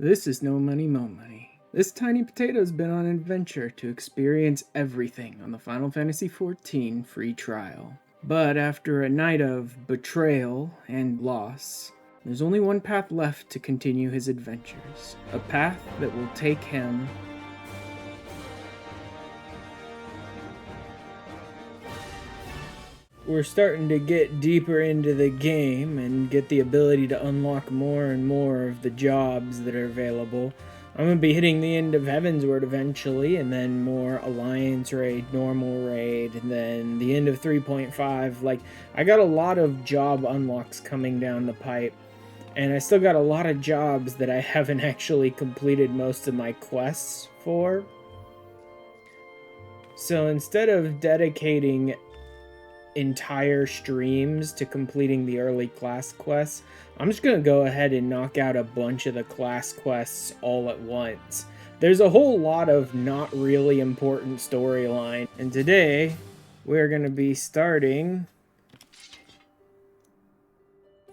This is No Money Mo Money. This tiny potato's been on an adventure to experience everything on the Final Fantasy XIV free trial. But after a night of betrayal and loss, there's only one path left to continue his adventures. A path that will take him We're starting to get deeper into the game and get the ability to unlock more and more of the jobs that are available. I'm going to be hitting the end of Heavensward eventually, and then more Alliance Raid, Normal Raid, and then the end of 3.5. Like, I got a lot of job unlocks coming down the pipe, and I still got a lot of jobs that I haven't actually completed most of my quests for. So instead of dedicating entire streams to completing the early class quests, I'm just gonna go ahead and knock out a bunch of the class quests all at once. There's a whole lot of not really important storyline, and today we're gonna be starting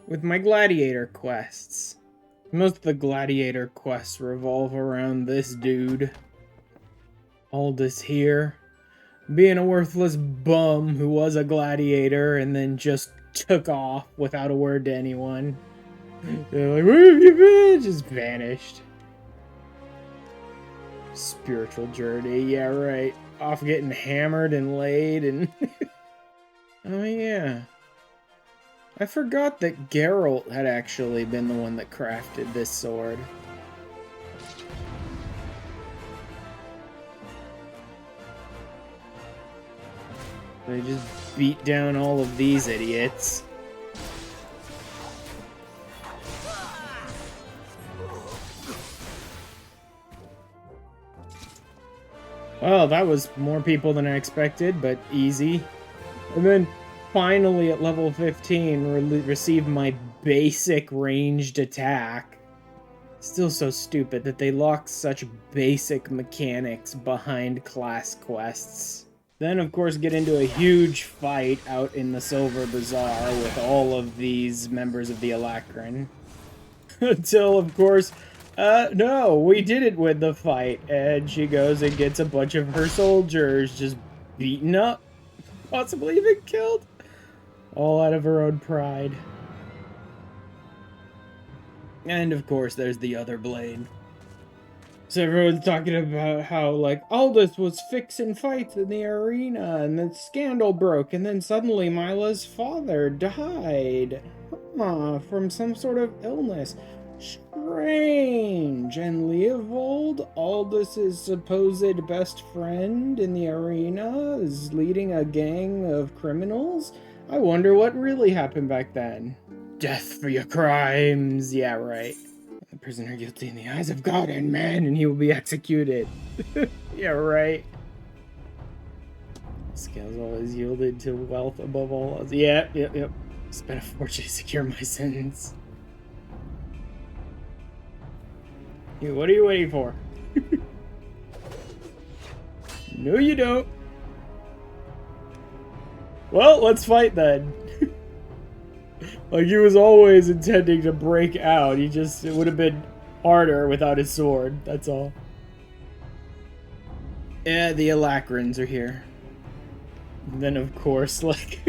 with my Gladiator Quests. Most of the Gladiator Quests revolve around this dude. Aldous here, being a worthless bum who was a gladiator and then just took off without a word to anyone. They're like, where have you been? Just vanished. Spiritual journey, yeah, right. Off getting hammered and laid and... Oh, yeah. I forgot that Geralt had actually been the one that crafted this sword. They just beat down all of these idiots. Well, that was more people than I expected, but easy. And then finally at level 15, received my basic ranged attack. Still so stupid that they lock such basic mechanics behind class quests. Then, of course, get into a huge fight out in the Silver Bazaar with all of these members of the Alacran. Until, of course, no, we didn't win the fight. And she goes and gets a bunch of her soldiers just beaten up. Possibly even killed. All out of her own pride. And, of course, there's the other blade. So everyone's talking about how, like, Aldous was fixing fights in the arena, and then scandal broke, and then suddenly Mila's father died. From some sort of illness. Strange. And Leovold, Aldous' supposed best friend in the arena, is leading a gang of criminals? I wonder what really happened back then. Death for your crimes. Yeah, right. The prisoner guilty in the eyes of God and man, and he will be executed. Yeah, right. Scales always yielded to wealth above all else. Yep. Spent a fortune to secure my sentence. Yeah, what are you waiting for? No, you don't. Well, let's fight then. Like, he was always intending to break out. It would have been harder without his sword. That's all. Yeah, the Alacrans are here. And then, of course, like...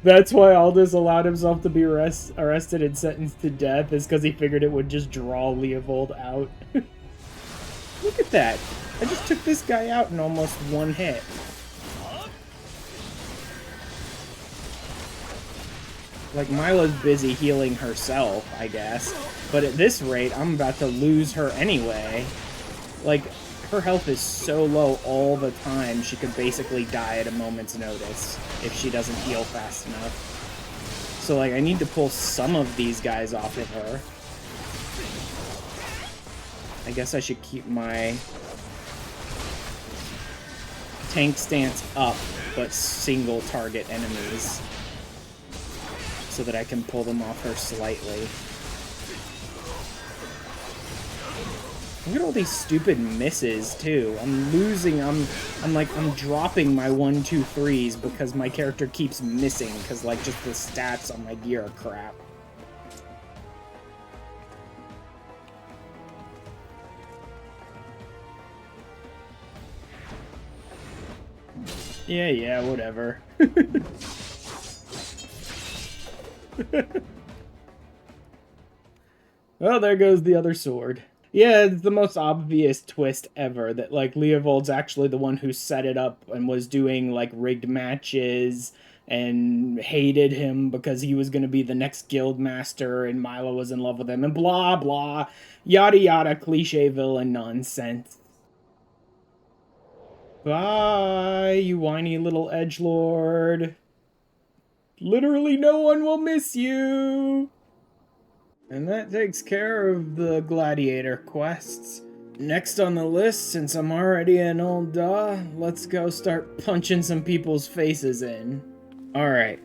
that's why Aldous allowed himself to be arrested and sentenced to death, is because he figured it would just draw Leovold out. Look at that. I just took this guy out in almost one hit. Like, Mila's busy healing herself, I guess. But at this rate, I'm about to lose her anyway. Like, her health is so low all the time, she could basically die at a moment's notice if she doesn't heal fast enough. So, like, I need to pull some of these guys off of her. I guess I should keep my tank stance up, but single target enemies, so that I can pull them off her slightly. Look at all these stupid misses, too. I'm losing, I'm dropping my 1, 2, 3s because my character keeps missing, because, like, just the stats on my gear are crap. Yeah, whatever. Well, there goes the other sword. Yeah, it's the most obvious twist ever, that, like, Leovold's actually the one who set it up and was doing, like, rigged matches and hated him because he was going to be the next guild master and Milo was in love with him and blah, blah, yada, yada, cliche villain nonsense. Bye, you whiny little edgelord. Literally no one will miss you. And that takes care of the Gladiator Quests. Next on the list, since I'm already an old let's go start punching some people's faces in. Alright,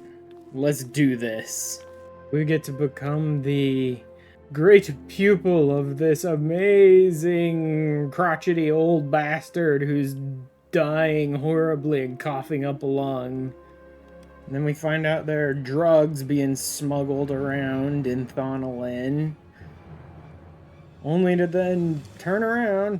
let's do this. We get to become the great pupil of this amazing, crotchety old bastard who's dying horribly and coughing up a lung. And then we find out there are drugs being smuggled around in Thonolin. Only to then turn around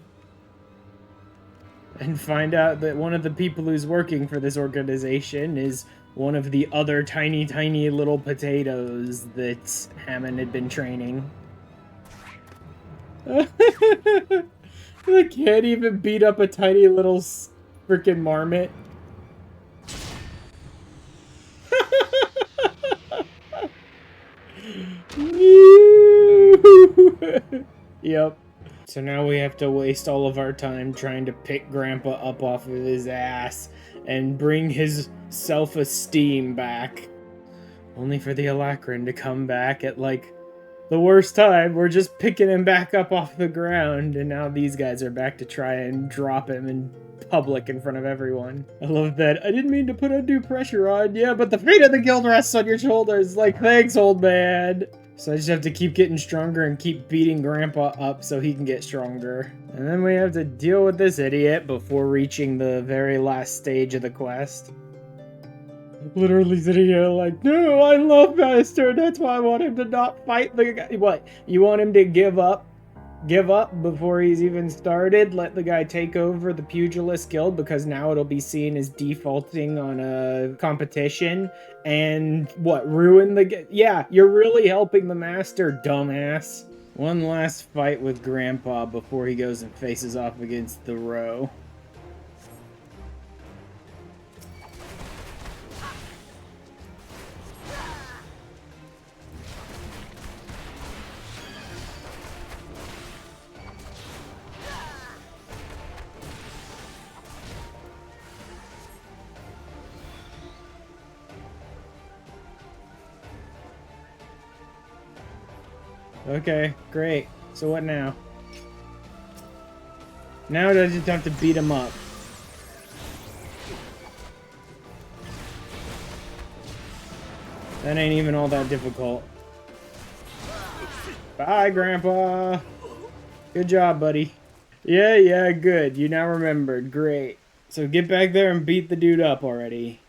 and find out that one of the people who's working for this organization is one of the other tiny, tiny little potatoes that Hammond had been training. I can't even beat up a tiny little freaking marmot. Yep. So now we have to waste all of our time trying to pick Grandpa up off of his ass and bring his self-esteem back. Only for the Alacran to come back at, like, the worst time. We're just picking him back up off the ground, and now these guys are back to try and drop him in public in front of everyone. I love that. I didn't mean to put undue pressure on you, but the fate of the guild rests on your shoulders. Like, thanks, old man. So I just have to keep getting stronger and keep beating Grandpa up so he can get stronger. And then we have to deal with this idiot before reaching the very last stage of the quest. Literally sitting here like, no, I love Master. That's why I want him to not fight the guy. What? You want him to give up? Give up before he's even started? Let the guy take over the Pugilist Guild because now it'll be seen as defaulting on a competition? And what, ruin the... Yeah, you're really helping the Master, dumbass. One last fight with Grandpa before he goes and faces off against the Row. Okay, great. So what now? Now I just have to beat him up. That ain't even all that difficult. Bye, Grandpa. Good job, buddy. Yeah, good. You now remembered. Great. So get back there and beat the dude up already.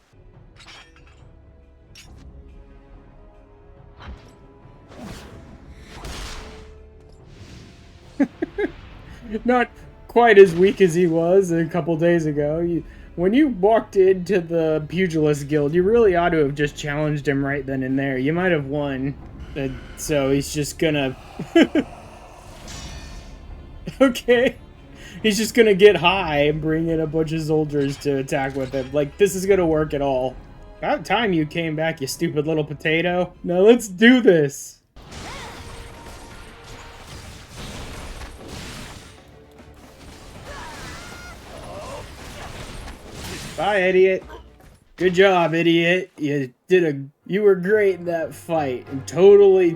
Not quite as weak as he was a couple days ago. When you walked into the Pugilist Guild, you really ought to have just challenged him right then and there. You might have won. So he's just gonna... Okay. He's just gonna get high and bring in a bunch of soldiers to attack with him. Like, this is gonna work at all. About time you came back, you stupid little potato. Now let's do this. Bye, idiot. Good job, idiot. You were great in that fight. And totally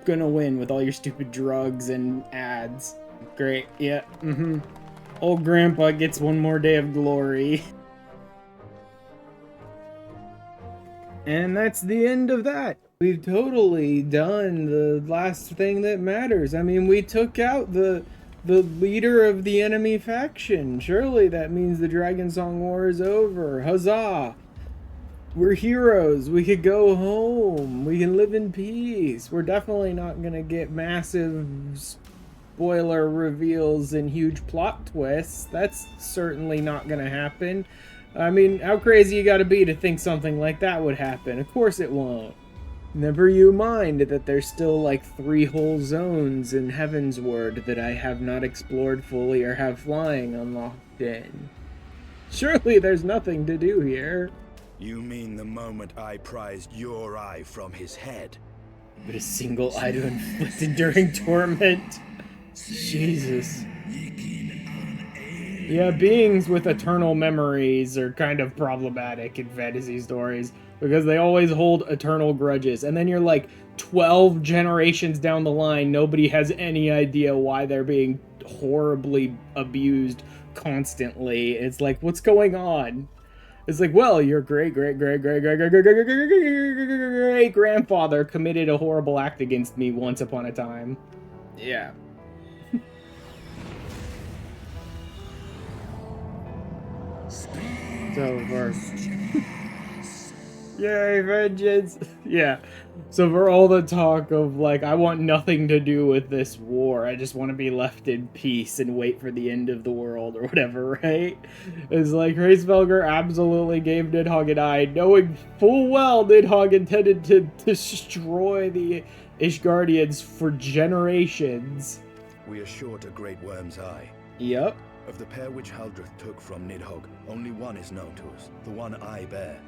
gonna win with all your stupid drugs and ads. Great, yeah, Old Grandpa gets one more day of glory. And that's the end of that. We've totally done the last thing that matters. I mean, we took out the leader of the enemy faction. Surely that means the Dragon Song War is over. Huzzah! We're heroes. We could go home. We can live in peace. We're definitely not gonna get massive spoiler reveals and huge plot twists. That's certainly not gonna happen. I mean, how crazy you gotta be to think something like that would happen? Of course it won't. Never you mind that there's still like 3 whole zones in Heavensward that I have not explored fully or have flying unlocked in. Surely there's nothing to do here. You mean the moment I prized your eye from his head? But a single eye to inflict enduring torment. Jesus. Yeah, beings with eternal memories are kind of problematic in fantasy stories because they always hold eternal grudges. And then you're like 12 generations down the line, nobody has any idea why they're being horribly abused constantly. It's like, what's going on? It's like, well, your great-great-great-great-great-great-great-great-great-grandfather committed a horrible act against me once upon a time. Yeah. So for yay, vengeance. Yeah. So for all the talk of like, I want nothing to do with this war, I just want to be left in peace and wait for the end of the world or whatever, right? It's like Hraesvelgr absolutely gave Nidhogg an eye, knowing full well Nidhogg intended to destroy the Ishgardians for generations. We are short a great worm's eye. Yep. Of the pair which Haldreth took from Nidhogg, only one is known to us, the one I bear.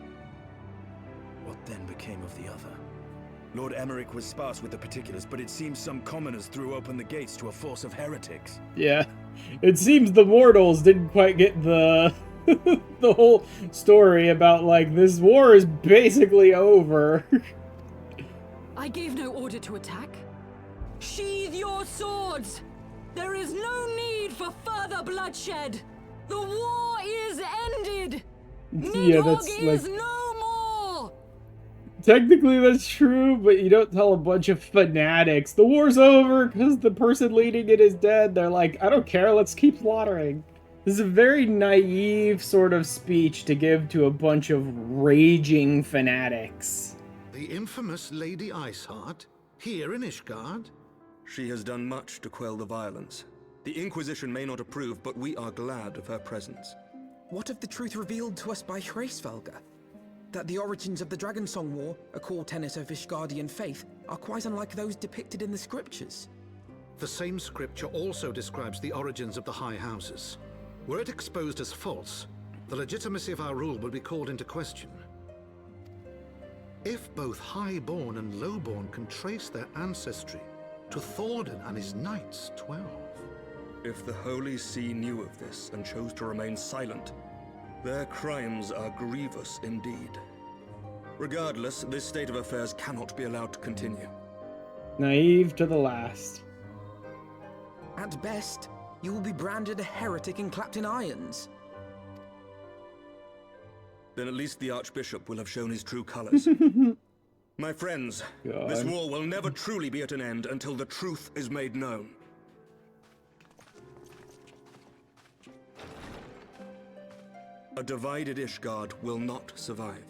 What then became of the other? Lord Emmerich was sparse with the particulars, but it seems some commoners threw open the gates to a force of heretics. Yeah, it seems the mortals didn't quite get the the whole story about, like, this war is basically over. I gave no order to attack. Sheathe your swords! There is no need for further bloodshed! The war is ended! Yeah, that's Nidhogg like... is no more! Technically that's true, but you don't tell a bunch of fanatics, the war's over because the person leading it is dead. They're like, I don't care, let's keep slaughtering. This is a very naive sort of speech to give to a bunch of raging fanatics. The infamous Lady Iceheart, here in Ishgard? She has done much to quell the violence. The Inquisition may not approve, but we are glad of her presence. What of the truth revealed to us by Hraesvelgr? That the origins of the Dragonsong War, a core tenet of Ishgardian faith, are quite unlike those depicted in the scriptures. The same scripture also describes the origins of the High Houses. Were it exposed as false, the legitimacy of our rule would be called into question. If both Highborn and Lowborn can trace their ancestry to Thordan and his Knights 12. If the Holy See knew of this and chose to remain silent, their crimes are grievous indeed. Regardless, this state of affairs cannot be allowed to continue. Naive to the last. At best, you will be branded a heretic and clapped in irons. Then at least the Archbishop will have shown his true colors. My friends, God. This war will never truly be at an end until the truth is made known. A divided Ishgard will not survive.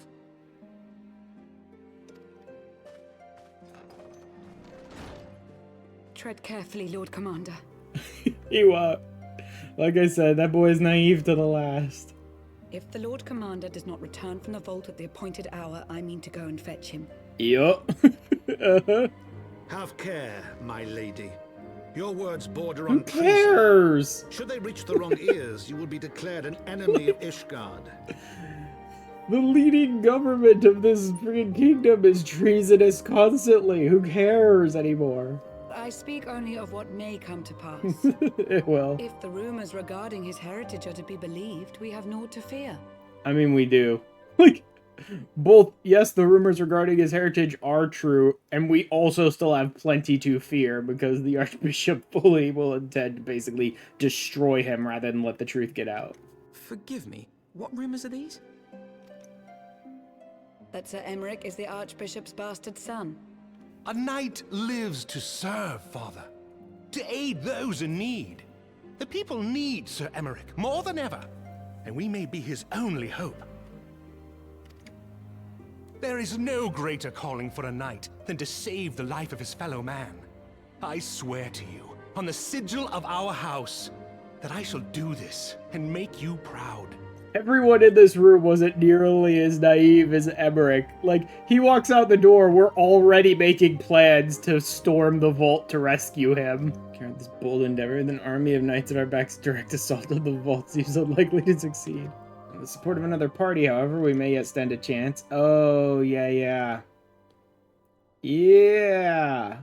Tread carefully, Lord Commander. He won't. Like I said, that boy is naive to the last. If the Lord Commander does not return from the vault at the appointed hour, I mean to go and fetch him. Yup. Have care, my lady. Your words border Who on treason. cares? Should they reach the wrong ears, you will be declared an enemy of Ishgard. The leading government of this freaking kingdom is treasonous constantly. Who cares anymore? I speak only of what may come to pass. It will. If the rumors regarding his heritage are to be believed, we have naught to fear. I mean, we do. Like, both, yes, the rumors regarding his heritage are true, and we also still have plenty to fear because the Archbishop fully will intend to basically destroy him rather than let the truth get out. Forgive me, what rumors are these? That Sir Emmerich is the Archbishop's bastard son. A knight lives to serve, Father. To aid those in need. The people need Sir Emmerich more than ever, and we may be his only hope. There is no greater calling for a knight than to save the life of his fellow man. I swear to you, on the sigil of our house, that I shall do this and make you proud. Everyone in this room wasn't nearly as naive as Emmerich. Like, he walks out the door, we're already making plans to storm the vault to rescue him. Carry out this bold endeavor, an army of knights at our back's direct assault on the vault seems unlikely to succeed. With the support of another party, however, we may yet stand a chance. Oh, yeah. Yeah!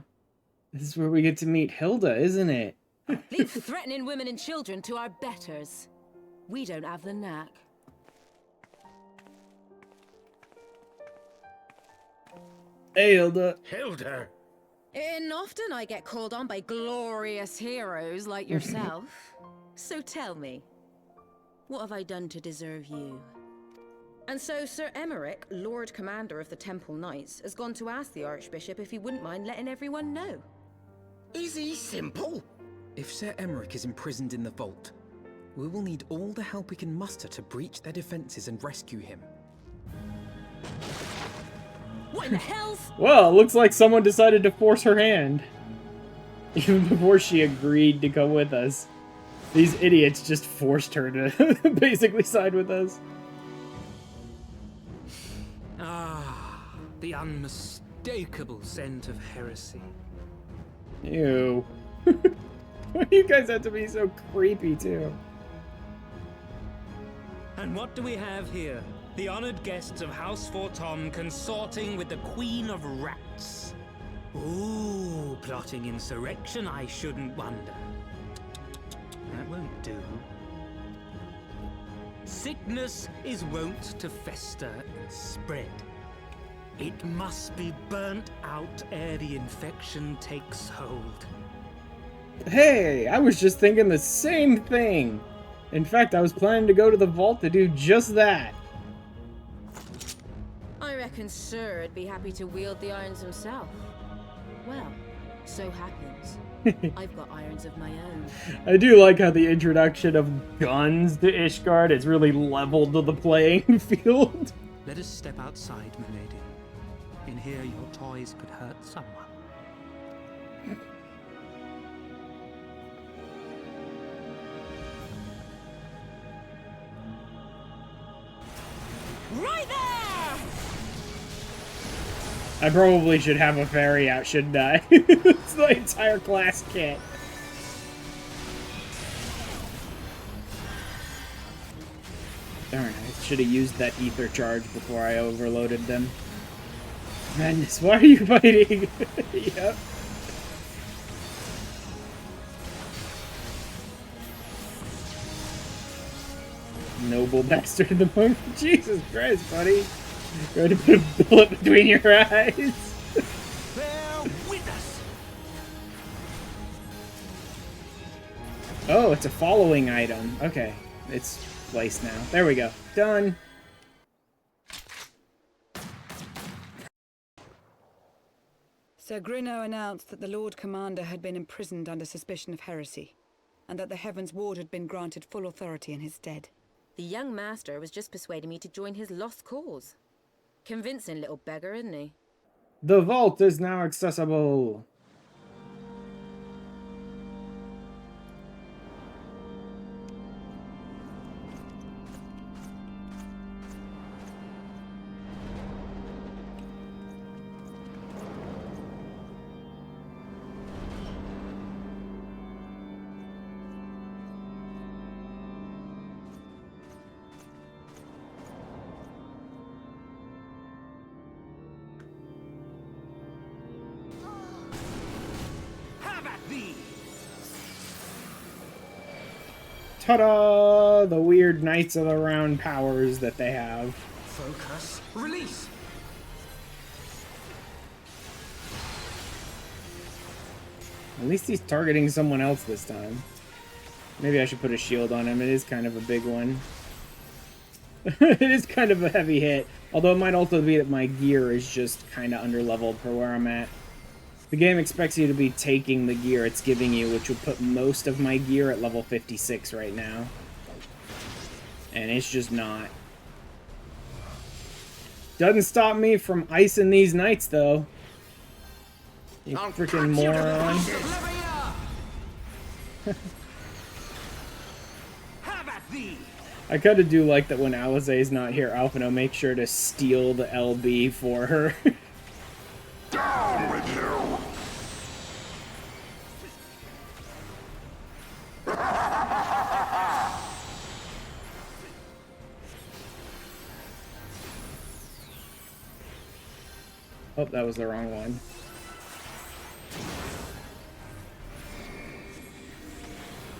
This is where we get to meet Hilda, isn't it? Leave threatening women and children to our betters. We don't have the knack. Hey, Hilda. Hilda! And often I get called on by glorious heroes like yourself. So tell me, what have I done to deserve you? And so Sir Emmerich, Lord Commander of the Temple Knights, has gone to ask the Archbishop if he wouldn't mind letting everyone know. Is he simple? If Sir Emmerich is imprisoned in the vault, we will need all the help we can muster to breach their defenses and rescue him. What in the hell's... Well, it looks like someone decided to force her hand. Even before she agreed to come with us. These idiots just forced her to basically side with us. Ah, the unmistakable scent of heresy. Ew. Why do you guys have to be so creepy, too? And what do we have here? The honored guests of House Forton consorting with the Queen of Rats. Ooh, plotting insurrection, I shouldn't wonder. That won't do. Sickness is wont to fester and spread. It must be burnt out ere the infection takes hold. Hey, I was just thinking the same thing. In fact, I was planning to go to the vault to do just that. I reckon Sir'd be happy to wield the irons himself. Well, so happens. I've got irons of my own. I do like how the introduction of guns to Ishgard has really leveled the playing field. Let us step outside, milady. In here, your toys could hurt someone. Right there! I probably should have a fairy out, shouldn't I? It's the entire class kit. Darn, I should have used that ether charge before I overloaded them. Madness, why are you fighting? Yep. Noble bastard in the monk. Jesus Christ, buddy. Going to put a bullet between your eyes. Bear with us! Oh, it's a following item. Okay, it's placed now. There we go. Done. Sir Grinno announced that the Lord Commander had been imprisoned under suspicion of heresy, and that the Heavens Ward had been granted full authority in his stead. The young master was just persuading me to join his lost cause. Convincing little beggar, isn't he? The vault is now accessible. Ta-da! The weird Knights of the Round powers that they have. Focus. Release! At least he's targeting someone else this time. Maybe I should put a shield on him. It is kind of a big one. It is kind of a heavy hit. Although it might also be that my gear is just kind of underleveled for where I'm at. The game expects you to be taking the gear it's giving you, which would put most of my gear at level 56 right now. And it's just not. Doesn't stop me from icing these knights, though. You freaking moron. Have at thee! I kind of do like that when Alizé's not here, Alphino makes sure to steal the LB for her. Down with you! Oh, that was the wrong one.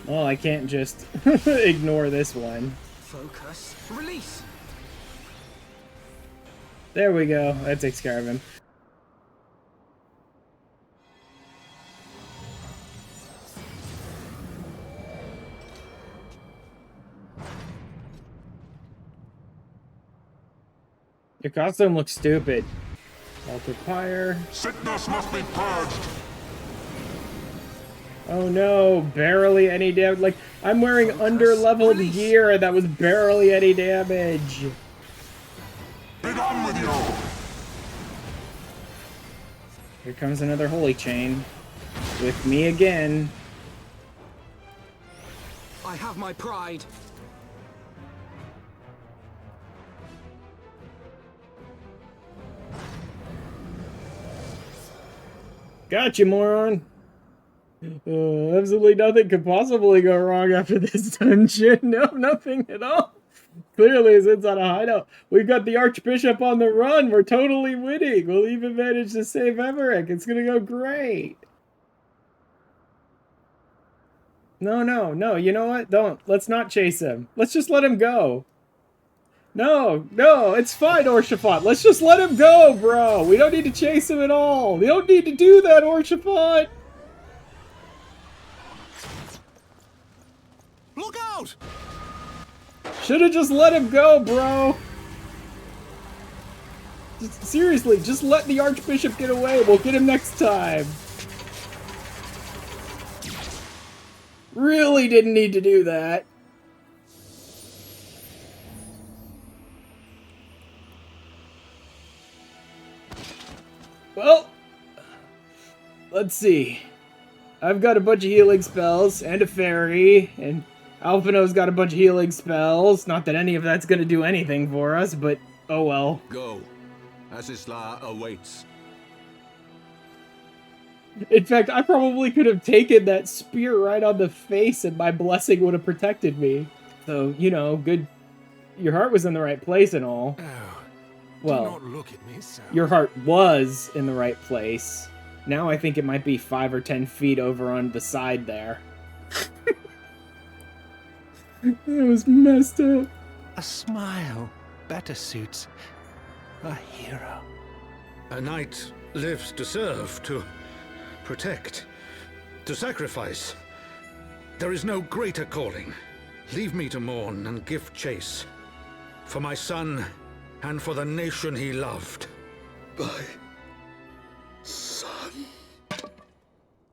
Well, I can't just ignore this one. Focus. Release! There we go. That takes care of him. Your costume looks stupid. Altered Pyre. Sickness must be purged! Oh no, barely any damage. Like, I'm wearing under-leveled gear and that was barely any damage. Be done with you! Here comes another Holy Chain. With me again. I have my pride. Gotcha, moron. Absolutely nothing could possibly go wrong after this dungeon. No, nothing at all. Clearly, it's inside a hideout. We've got the Archbishop on the run. We're totally winning. We'll even manage to save Emmerich. It's gonna go great. No, no, no. You know what? Don't. Let's not chase him. Let's just let him go. No, no, it's fine, Orshafat. Let's just let him go, bro. We don't need to chase him at all. We don't need to do that, Orshafat. Look out! Should've just let him go, bro. Seriously, just let the Archbishop get away. We'll get him next time. Really didn't need to do that. Well, let's see. I've got a bunch of healing spells and a fairy, and Alphino's got a bunch of healing spells. Not that any of that's gonna do anything for us, but oh well. Go. Asisla awaits. In fact, I probably could have taken that spear right on the face and my blessing would have protected me. So, you know, good. Your heart was in the right place and all. Oh, Well, do not look at me so. Your heart was in the right place. Now I think it might be 5 or 10 feet over on the side there. That was messed up. A smile better suits a hero. A knight lives to serve, to protect, to sacrifice. There is no greater calling. Leave me to mourn and give chase. For my son, and for the nation he loved. By